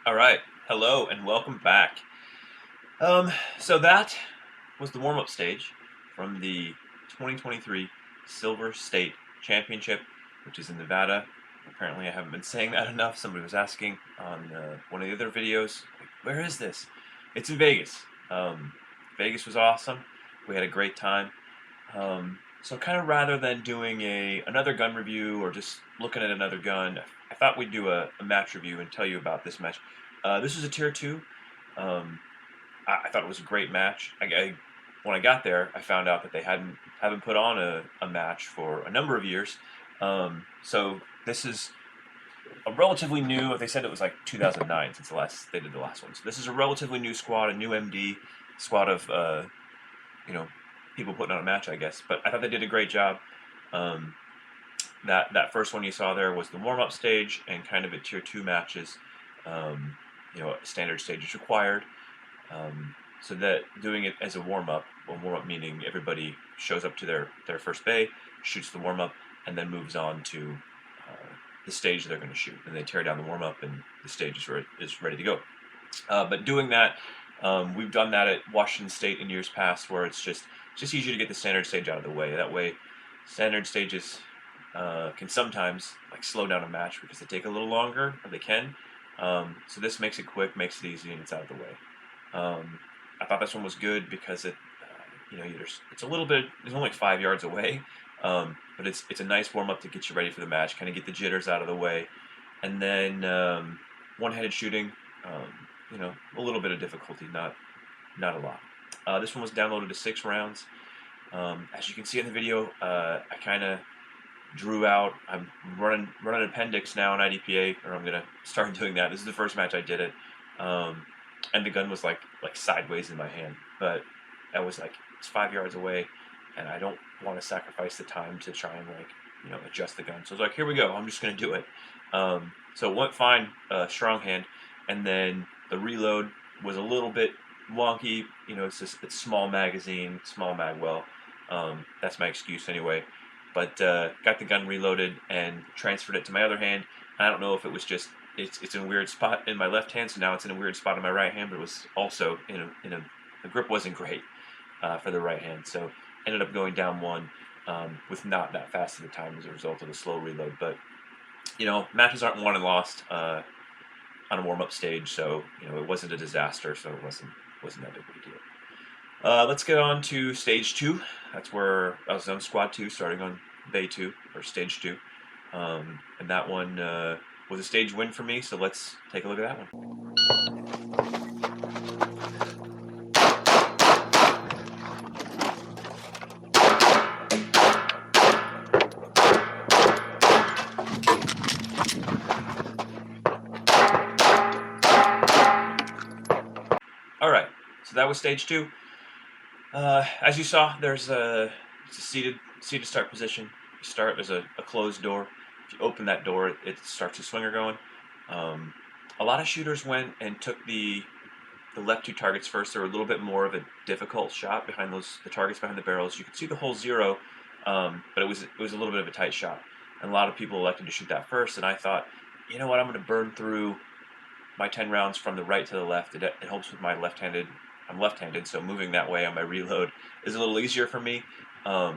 All right. Hello and welcome back. So that was the warm-up stage from the 2023 Silver State Championship, which is in Nevada. Apparently, I haven't been saying that enough. Somebody was asking on one of the other videos, like, where is this? It's in Vegas. Vegas was awesome. We had a great time. So kind of rather than doing another gun review or just looking at another gun, I thought we'd do a match review and tell you about this match. This was a tier 2. Um, I thought it was a great match. When I got there, I found out that they haven't put on a match for a number of years. So this is a relatively new. They said it was like 2009 since they did the last one. So this is a relatively new squad, a new MD squad of you know people putting on a match, I guess. But I thought they did a great job. Um, that first one you saw there was the warm up stage and kind of a tier 2 matches. A standard stage is required. So that doing it as a warm up, meaning everybody shows up to their first bay, shoots the warm up, and then moves on to the stage they're going to shoot. And they tear down the warm up, and the stage is ready to go. But doing that, we've done that at Washington State in years past, where it's just easier to get the standard stage out of the way. That way, standard stages can sometimes slow down a match because they take a little longer, or they can. So this makes it quick, makes it easy, and it's out of the way. I thought this one was good because it's a little bit. It's only like 5 yards away, but it's a nice warm up to get you ready for the match, kind of get the jitters out of the way, and then one-handed shooting. A little bit of difficulty, not a lot. This one was downloaded to 6 rounds. As you can see in the video, I kind of drew out. I'm running appendix now in IDPA, or I'm gonna start doing that. This is the first match I did it, and the gun was like sideways in my hand, but I was it's 5 yards away, and I don't want to sacrifice the time to try and adjust the gun. So I was like, here we go. I'm just gonna do it. So it went fine, strong hand, and then the reload was a little bit wonky. It's small magazine, small mag well. That's my excuse anyway. But got the gun reloaded and transferred it to my other hand. I don't know if it was just it's in a weird spot in my left hand, so now it's in a weird spot in my right hand. But it was also the grip wasn't great for the right hand, so ended up going down one with not that fast of a time as a result of the slow reload. But matches aren't won and lost on a warm-up stage, so it wasn't a disaster, so it wasn't that big of a deal. Let's get on to stage 2. That's where I was on squad 2, starting on bay 2 or stage 2, and that one was a stage win for me. So let's take a look at that one. All right, so that was stage 2. As you saw, it's a seated start position. You start, there's a closed door. If you open that door, it starts a swinger going. A lot of shooters went and took the left 2 targets first. They're a little bit more of a difficult shot behind the targets behind the barrels. You could see the whole 0, but it was a little bit of a tight shot. And a lot of people elected to shoot that first. And I thought, you know what, I'm going to burn through my 10 rounds from the right to the left. It helps with my left-handed. I'm left-handed, so moving that way on my reload is a little easier for me. I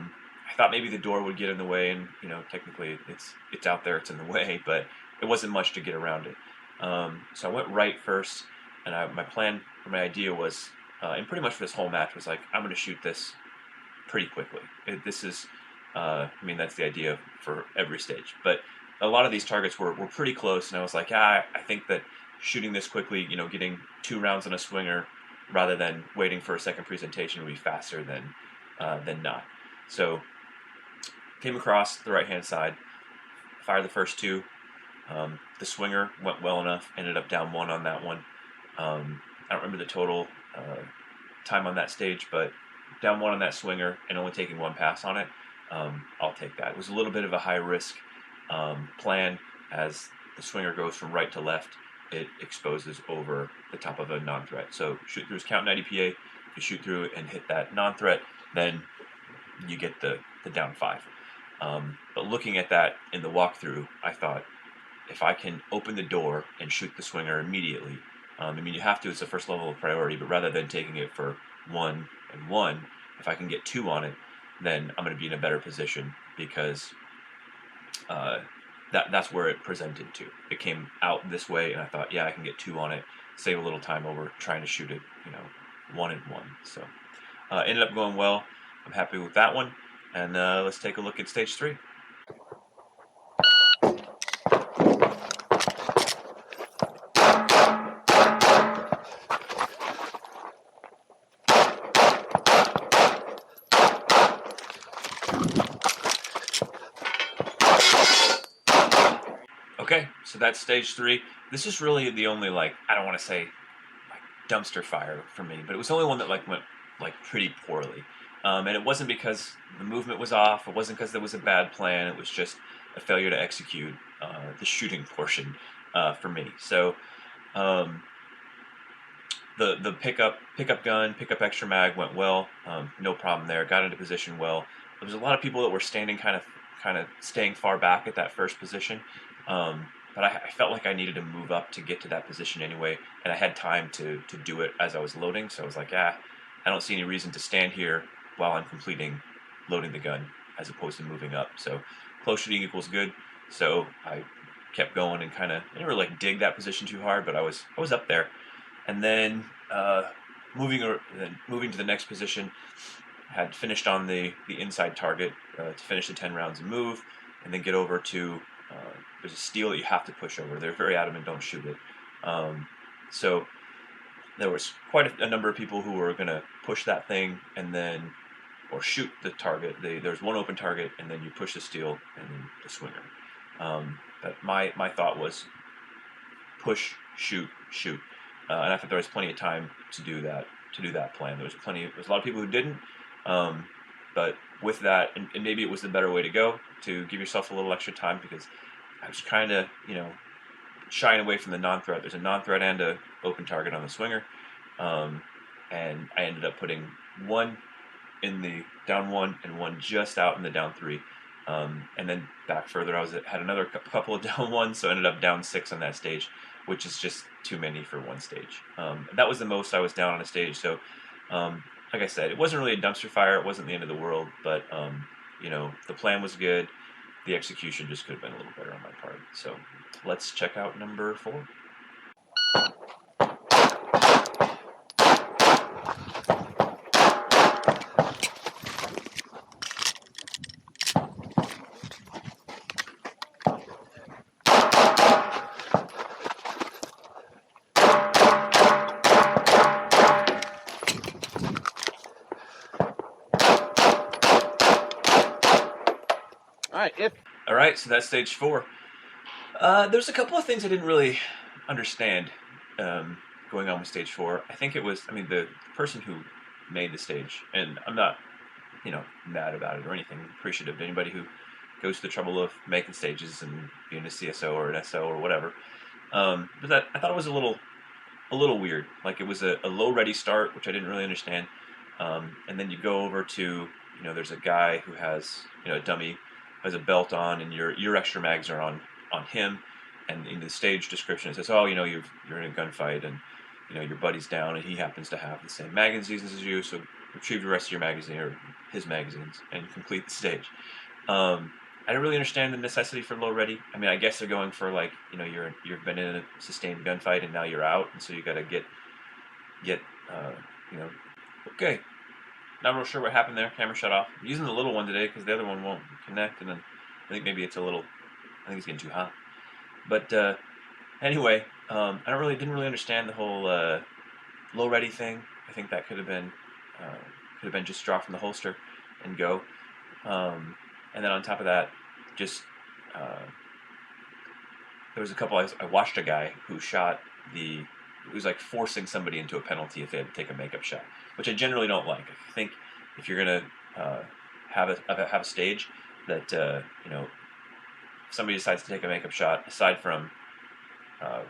thought maybe the door would get in the way, and technically it's out there, it's in the way, but it wasn't much to get around it. So I went right first, and my plan or my idea was, and pretty much for this whole match was I'm going to shoot this pretty quickly. That's the idea for every stage, but a lot of these targets were pretty close, and I was like, I think that shooting this quickly, getting 2 rounds on a swinger rather than waiting for a second presentation would be faster than not. So came across the right hand side, fired the first 2. The swinger went well enough, ended up down 1 on that one. I don't remember the total time on that stage, but down 1 on that swinger and only taking 1 pass on it. I'll take that. It was a little bit of a high risk plan, as the swinger goes from right to left. It exposes over the top of a non-threat. So shoot throughs count in IDPA. If you shoot through and hit that non-threat, then you get the down 5. But looking at that in the walkthrough, I thought, if I can open the door and shoot the swinger immediately, I mean, you have to, it's the first level of priority, but rather than taking it for 1 and 1, if I can get 2 on it, then I'm going to be in a better position, because that's where it presented to. It came out this way, and I thought, yeah, I can get 2 on it, save a little time over trying to shoot it, 1 and 1. So ended up going well. I'm happy with that one, and let's take a look at stage 3. Okay, so that's stage 3. This is really the only, I don't want to say dumpster fire for me, but it was the only one that went pretty poorly. And it wasn't because the movement was off. It wasn't because there was a bad plan. It was just a failure to execute the shooting portion for me. So the pickup gun, pickup extra mag went well. No problem there. Got into position well. There was a lot of people that were standing kind of staying far back at that first position. But I felt like I needed to move up to get to that position anyway, and I had time to do it as I was loading, so I was like, I don't see any reason to stand here while I'm loading the gun, as opposed to moving up. So close shooting equals good, so I kept going and I didn't really dig that position too hard, but I was up there. And then moving to the next position, had finished on the inside target to finish the 10 rounds and move, and then get over to there's a steel that you have to push over. They're very adamant, don't shoot it. So there was quite a number of people who were going to push that thing or shoot the target. There's one open target, and then you push the steel and then the swinger. But my thought was push, shoot, shoot. And I thought there was plenty of time to do that plan. There was a lot of people who didn't. But with that, and maybe it was the better way to go, to give yourself a little extra time, because I was shying away from the non-threat. There's a non-threat and a open target on the swinger, and I ended up putting 1 in the down 1 and 1 just out in the down 3, and then back further I had another couple of down 1s, so I ended up down 6 on that stage, which is just too many for one stage. That was the most I was down on a stage. So like I said, it wasn't really a dumpster fire. It wasn't the end of the world, but the plan was good. The execution just could have been a little better on my part. So let's check out number 4. All right, so that's stage 4. There's a couple of things I didn't really understand going on with stage 4. I think it was, the person who made the stage, and I'm not, mad about it or anything. Appreciative of anybody who goes to the trouble of making stages and being a CSO or an SO or whatever. But I thought it was a little weird. Like, it was a low ready start, which I didn't really understand. And then you go over to, there's a guy who has, a dummy, has a belt on, and your extra mags are on him. And in the stage description, it says, you're in a gunfight, and your buddy's down, and he happens to have the same magazines as you, so retrieve the rest of your magazine, or his magazines, and complete the stage. I didn't really understand the necessity for low ready. I guess they're going for, you've been in a sustained gunfight and now you're out, and so you got to get okay. Not real sure what happened there. Camera shut off. I'm using the little one today because the other one won't connect, and then I think maybe it's I think it's getting too hot. But anyway, I didn't really understand the whole low ready thing. I think that could have been just draw from the holster and go. And then on top of that, just there was a couple. I watched a guy who shot it was like forcing somebody into a penalty if they had to take a makeup shot, which I generally don't like. I think if you're gonna have a stage that if somebody decides to take a makeup shot, aside from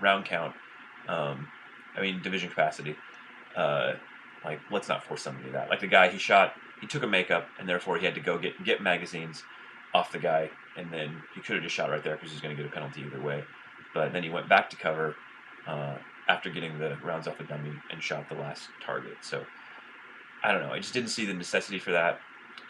round count, division capacity, let's not force somebody to that. Like the guy he took a makeup, and therefore he had to go get magazines off the guy, and then he could have just shot right there because he's going to get a penalty either way. but then he went back to cover after getting the rounds off the dummy and shot the last target. So I don't know. I just didn't see the necessity for that.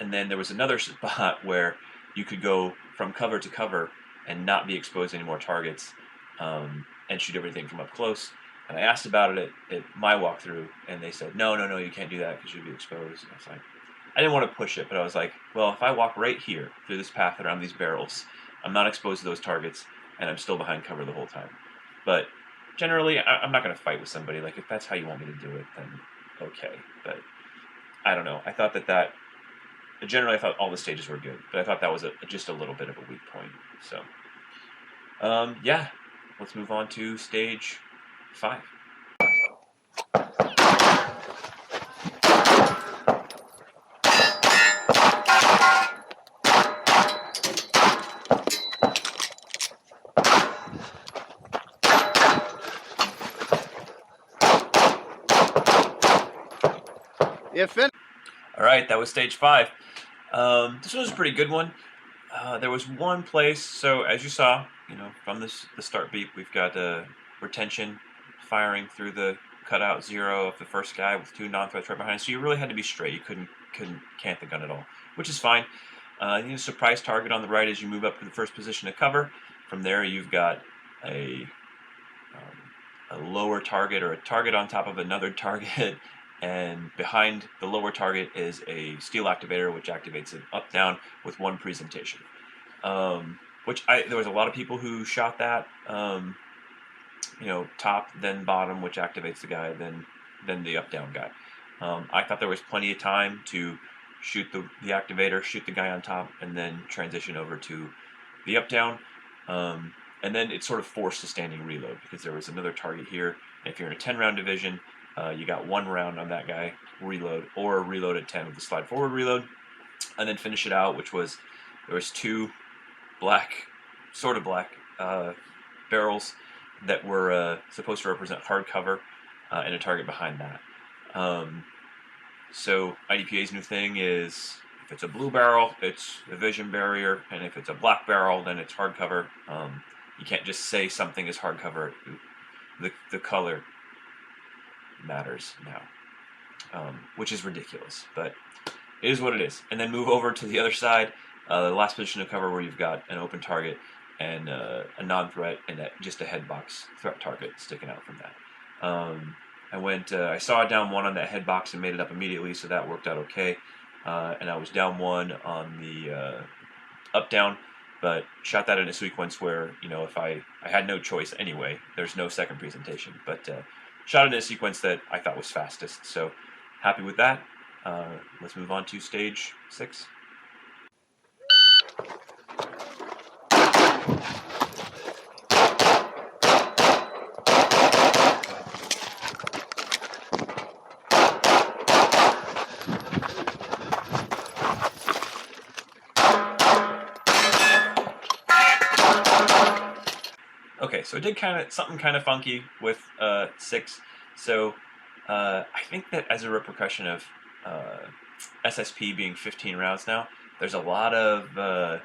And then there was another spot where you could go from cover to cover and not be exposed to any more targets and shoot everything from up close. And I asked about it at my walkthrough, and they said, no, you can't do that because you'll be exposed. And I was like, I didn't want to push it, but I was like, well, if I walk right here through this path around these barrels, I'm not exposed to those targets, and I'm still behind cover the whole time. But generally, I'm not going to fight with somebody. Like, if that's how you want me to do it, then okay. But I don't know. I thought that generally I thought all the stages were good, but I thought that was just a little bit of a weak point. So, yeah, let's move on to stage 5. All right, that was stage 5. This one was a pretty good one. There was one place, so as you saw, from the start beep, we've got retention firing through the cutout 0 of the first guy with 2 non-threats right behind. So you really had to be straight. You couldn't cant the gun at all, which is fine. Surprise target on the right as you move up to the first position of cover. From there, you've got a lower target or a target on top of another target. And behind the lower target is a steel activator, which activates it up-down with 1 presentation. There was a lot of people who shot that, top, then bottom, which activates the guy, then the up-down guy. I thought there was plenty of time to shoot the activator, shoot the guy on top, and then transition over to the up-down. And then it sort of forced a standing reload because there was another target here. And if you're in a 10-round division, you got 1 round on that guy, reload, or reload at 10 with the slide forward reload, and then finish it out, there was 2 sort of black barrels that were supposed to represent hard cover and a target behind that. So IDPA's new thing is, if it's a blue barrel, it's a vision barrier, and if it's a black barrel, then it's hard cover. You can't just say something is hard cover. The color matters now, which is ridiculous, but it is what it is. And then move over to the other side, the last position of cover where you've got an open target and a non-threat and just a headbox threat target sticking out from that. I saw it down 1 on that headbox and made it up immediately, so that worked out okay. And I was down 1 on the up-down, but shot that in a sequence where, if I had no choice anyway, there's no second presentation, but shot it in a sequence that I thought was fastest, so happy with that. Let's move on to stage 6. Okay, so I did something kind of funky with 6. So I think that as a repercussion of SSP being 15 rounds now, there's a lot of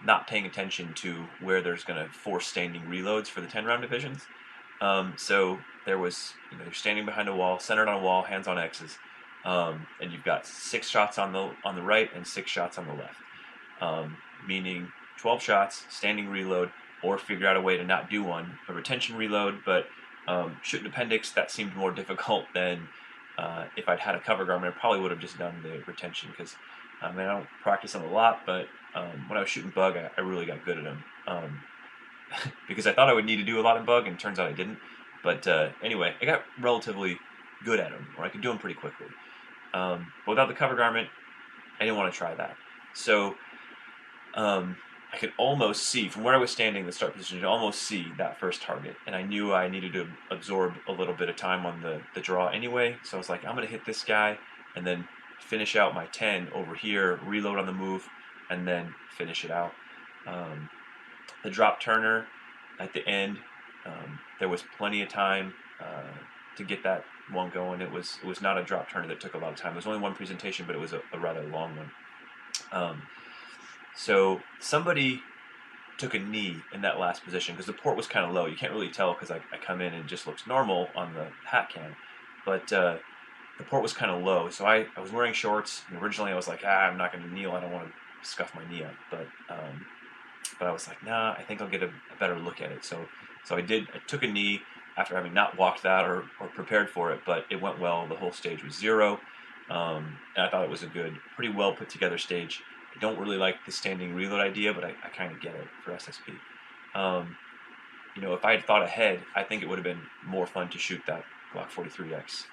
not paying attention to where there's going to force standing reloads for the 10-round divisions. So there was, you're standing behind a wall, centered on a wall, hands on X's, and you've got 6 shots on the right and 6 shots on the left, meaning 12 shots, standing reload, or figure out a way to not do one, a retention reload. But shooting appendix, that seemed more difficult than if I'd had a cover garment. I probably would have just done the retention because I don't practice them a lot, but when I was shooting bug, I really got good at them because I thought I would need to do a lot in bug, and it turns out I didn't. But anyway, I got relatively good at them, or I could do them pretty quickly. But without the cover garment, I didn't want to try that. So I could almost see, from where I was standing in the start position, I could almost see that first target. And I knew I needed to absorb a little bit of time on the draw anyway. So I was like, I'm going to hit this guy and then finish out my 10 over here, reload on the move, and then finish it out. The drop turner at the end, there was plenty of time to get that one going. It was not a drop turner that took a lot of time. There was only 1 presentation, but it was a rather long one. So somebody took a knee in that last position because the port was kind of low. You can't really tell because I come in and it just looks normal on the hat cam, but the port was kind of low. So I was wearing shorts, and originally I was like, I'm not going to kneel. I don't want to scuff my knee up. But I was like, nah, I think I'll get a better look at it. So I did. I took a knee after having not walked that or prepared for it, but it went well. The whole stage was 0, and I thought it was a good, pretty well put together stage. I don't really like the standing reload idea, but I kind of get it for SSP. If I had thought ahead, I think it would have been more fun to shoot that Glock 43X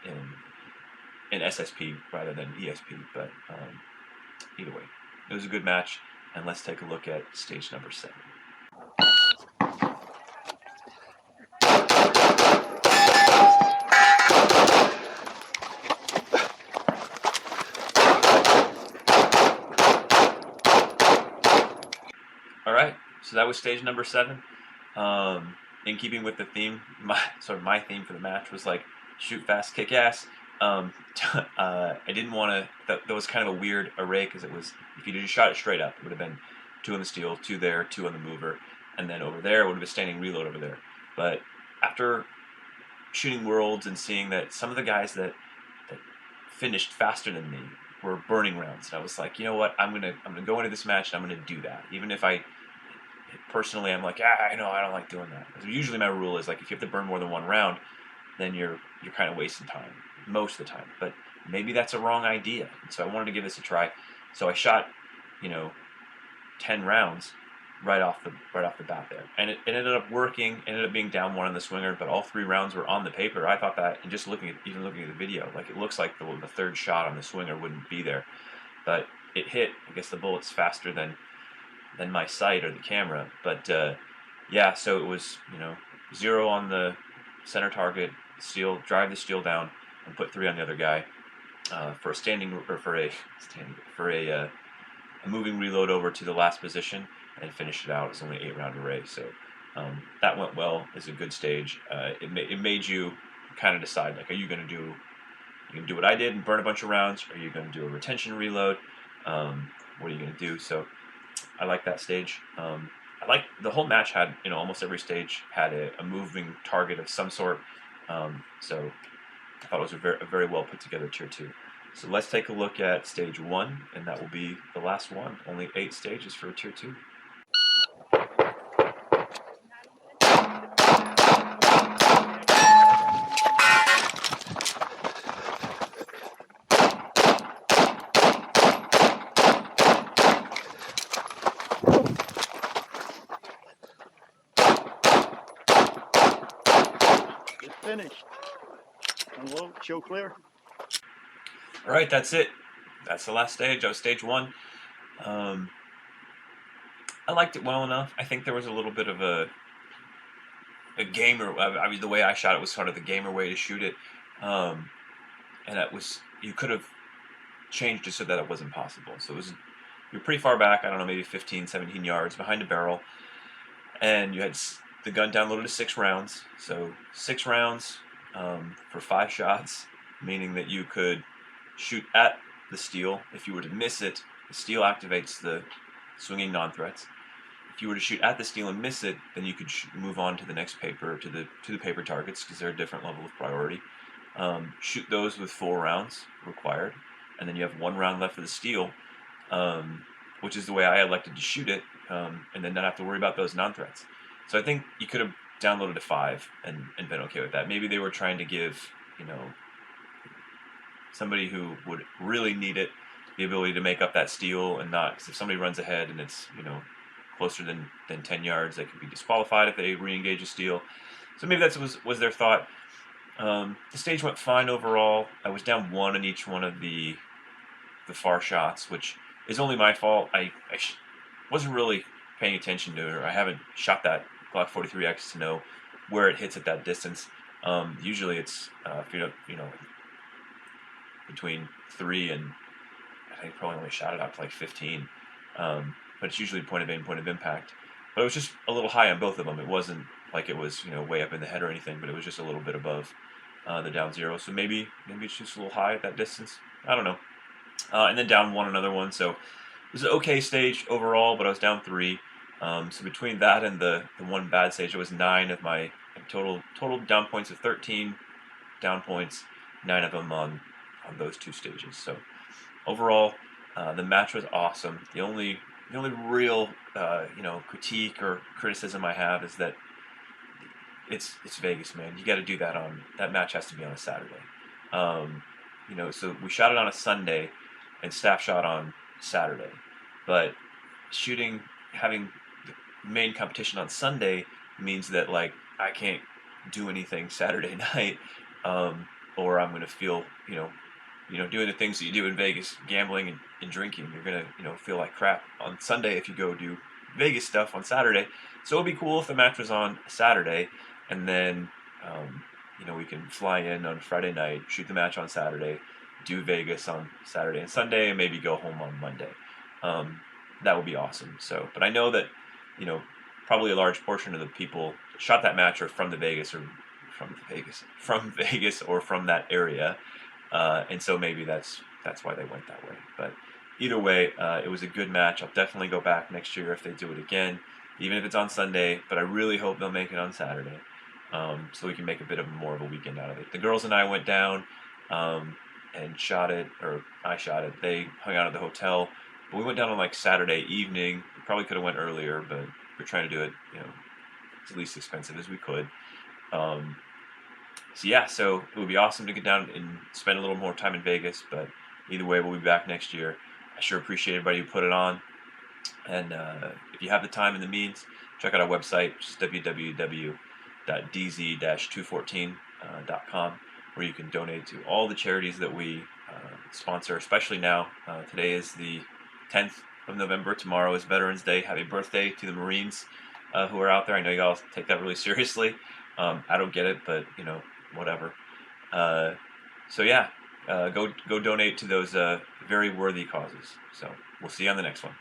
in SSP rather than ESP. But either way, it was a good match, and let's take a look at stage number 7. All right, so that was stage number 7. In keeping with the theme, my theme for the match was like shoot fast, kick ass. I didn't want to. That was kind of a weird array because it was, if you just shot it straight up, it would have been 2 on the steel, 2 there, 2 on the mover, and then over there it would have been standing reload over there. But after shooting Worlds and seeing that some of the guys that finished faster than me were burning rounds, and I was like, you know what, I'm gonna go into this match and I'm gonna do that, even if personally I'm like, I don't like doing that. Usually my rule is like, if you have to burn more than 1 round, then you're kind of wasting time most of the time. But maybe that's a wrong idea. So I wanted to give this a try. So I shot, 10 rounds right off the bat there, and it ended up working. Ended up being down 1 on the swinger, but all 3 rounds were on the paper. I thought that, and just looking at the video, like it looks like the 3rd shot on the swinger wouldn't be there, but it hit. I guess the bullet's faster than my sight or the camera, but yeah, so it was 0 on the center target, drive the steel down, and put 3 on the other guy for a moving reload over to the last position and finish it out. It's only an 8-round array, so that went well. It's a good stage. It made you kind of decide, like, are you going to do what I did and burn a bunch of rounds? Or are you going to do a retention reload? What are you going to do? So I like that stage. I like the whole match had, almost every stage had a moving target of some sort. So I thought it was a very well put together tier 2. So let's take a look at stage 1, and that will be the last one. Only 8 stages for tier 2. Finished. And we'll show clear. All right, that's it. That's the last stage. That was stage 1. I liked it well enough. I think there was a little bit of a gamer. I mean, the way I shot it was sort of the gamer way to shoot it, and that was, you could have changed it so that it wasn't possible. So you're pretty far back. I don't know, maybe 15, 17 yards behind a barrel, and you had the gun downloaded to 6 rounds. So 6 rounds for 5 shots, meaning that you could shoot at the steel. If you were to miss it, the steel activates the swinging non-threats. If you were to shoot at the steel and miss it, then you could move on to the next paper, to the paper targets, because they're a different level of priority. Shoot those with 4 rounds required, and then you have 1 round left for the steel, which is the way I elected to shoot it, and then not have to worry about those non-threats. So I think you could have downloaded to 5 and been okay with that. Maybe they were trying to give, somebody who would really need it the ability to make up that steal, and not, because if somebody runs ahead and it's closer than 10 yards, they could be disqualified if they re-engage a steal. So maybe that was their thought. The stage went fine overall. I was down 1 on each one of the far shots, which is only my fault. I wasn't really paying attention to it. I haven't shot that Glock 43X to know where it hits at that distance. Usually it's between 3 and, I think probably only shot it out to like 15. But it's usually point of aim, point of impact. But it was just a little high on both of them. It wasn't like it was way up in the head or anything, but it was just a little bit above the down 0. So maybe it's just a little high at that distance. I don't know. And then down 1 another one. So it was an okay stage overall, but I was down 3. So between that and the one bad stage, it was 9 of my total down points of 13 down points, 9 of them on those 2 stages. So overall, the match was awesome. The only real critique or criticism I have is that it's Vegas, man. You got to do that match has to be on a Saturday. So we shot it on a Sunday, and staff shot on Saturday, but having the main competition on Sunday means that like I can't do anything Saturday night, or I'm gonna feel doing the things that you do in Vegas, gambling and drinking. You're gonna feel like crap on Sunday if you go do Vegas stuff on Saturday. So it'd be cool if the match was on Saturday, and then we can fly in on Friday night, shoot the match on Saturday, do Vegas on Saturday and Sunday, and maybe go home on Monday. That would be awesome. So, but I know that probably a large portion of the people shot that match are from Vegas or from that area, and so maybe that's why they went that way. But either way, it was a good match. I'll definitely go back next year if they do it again, even if it's on Sunday. But I really hope they'll make it on Saturday, so we can make a bit of more of a weekend out of it. The girls and I went down and shot it, or I shot it. They hung out at the hotel, but we went down on like Saturday evening. We probably could have went earlier, but we're trying to do it, as least expensive as we could. So it would be awesome to get down and spend a little more time in Vegas, but either way, we'll be back next year. I sure appreciate everybody who put it on, and if you have the time and the means, check out our website, which is www.dz-214.com, where you can donate to all the charities that we sponsor, especially now. Today is the 10th of November. Tomorrow is Veterans Day. Happy birthday to the Marines who are out there. I know y'all take that really seriously. I don't get it, but whatever. Go donate to those very worthy causes. So we'll see you on the next one.